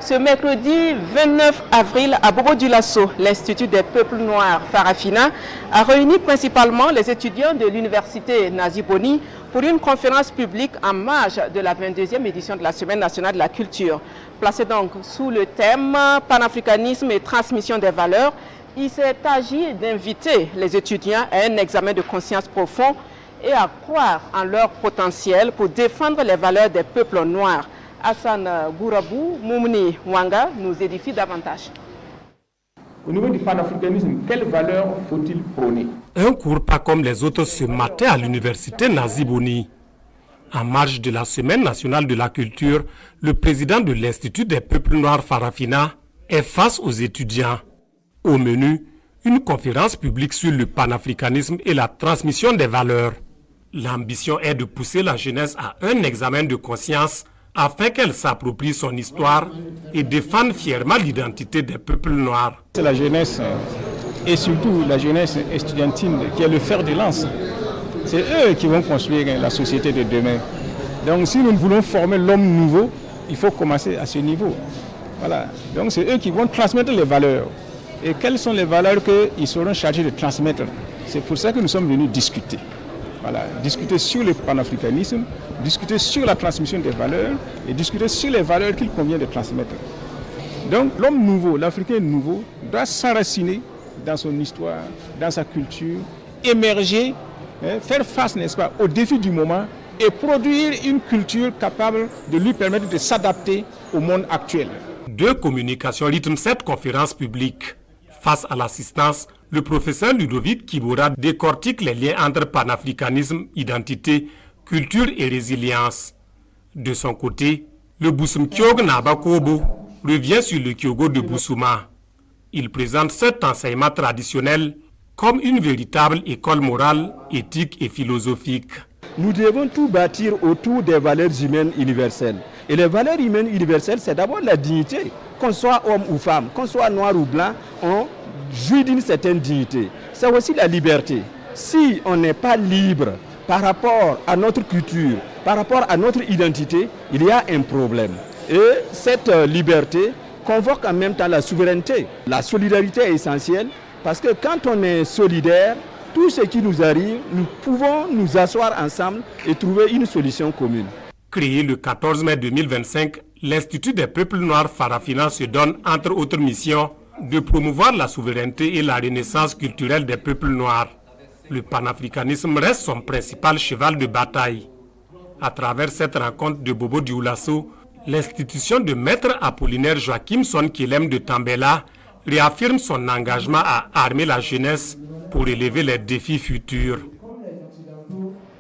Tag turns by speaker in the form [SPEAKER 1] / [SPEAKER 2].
[SPEAKER 1] Ce mercredi 29 avril, à Bobo-Dioulasso, l'Institut des peuples noirs Farafina a réuni principalement les étudiants de l'Université Nazi Boni pour une conférence publique en marge de la 22e édition de la Semaine nationale de la culture. Placée donc sous le thème « Panafricanisme et transmission des valeurs », il s'est agi d'inviter les étudiants à un examen de conscience profond et à croire en leur potentiel pour défendre les valeurs des peuples noirs. Hassan Gourabou, Moumouni Wanga nous édifie davantage.
[SPEAKER 2] Au niveau du panafricanisme, quelles valeurs faut-il prôner?
[SPEAKER 3] Un cours pas comme les autres ce matin à l'université Nazi Boni. En marge de la Semaine nationale de la culture, le président de l'Institut des peuples noirs Farafina est face aux étudiants. Au menu, une conférence publique sur le panafricanisme et la transmission des valeurs. L'ambition est de pousser la jeunesse à un examen de conscience afin qu'elle s'approprie son histoire et défende fièrement l'identité des peuples noirs.
[SPEAKER 2] C'est la jeunesse, et surtout la jeunesse estudiantine, qui est le fer de lance. C'est eux qui vont construire la société de demain. Donc si nous voulons former l'homme nouveau, il faut commencer à ce niveau. Voilà. Donc c'est eux qui vont transmettre les valeurs. Et quelles sont les valeurs qu'ils seront chargés de transmettre? C'est pour ça que nous sommes venus discuter. Voilà, discuter sur le panafricanisme, discuter sur la transmission des valeurs et discuter sur les valeurs qu'il convient de transmettre. Donc l'homme nouveau, l'Africain nouveau, doit s'enraciner dans son histoire, dans sa culture, émerger, faire face, n'est-ce pas, aux défis du moment et produire une culture capable de lui permettre de s'adapter au monde actuel.
[SPEAKER 3] Deux communications rythment cette conférence publique. Face à l'assistance, le professeur Ludovic Kibora décortique les liens entre panafricanisme, identité, culture et résilience. De son côté, le Boussoum Kyog Nabakobo revient sur le Kyogo de Boussouma. Il présente cet enseignement traditionnel comme une véritable école morale, éthique et philosophique.
[SPEAKER 4] Nous devons tout bâtir autour des valeurs humaines universelles. Et les valeurs humaines universelles, c'est d'abord la dignité. Qu'on soit homme ou femme, qu'on soit noir ou blanc, on jouit d'une certaine dignité. C'est aussi la liberté. Si on n'est pas libre par rapport à notre culture, par rapport à notre identité, il y a un problème. Et cette liberté convoque en même temps la souveraineté. La solidarité est essentielle parce que quand on est solidaire, tout ce qui nous arrive, nous pouvons nous asseoir ensemble et trouver une solution commune.
[SPEAKER 3] Créé le 14 mai 2025, l'Institut des peuples noirs Farafina se donne, entre autres missions, de promouvoir la souveraineté et la renaissance culturelle des peuples noirs. Le panafricanisme reste son principal cheval de bataille. À travers cette rencontre de Bobo-Dioulasso, l'institution de Maître Apollinaire Joachim Son Kilem de Tambela réaffirme son engagement à armer la jeunesse pour élever les défis futurs.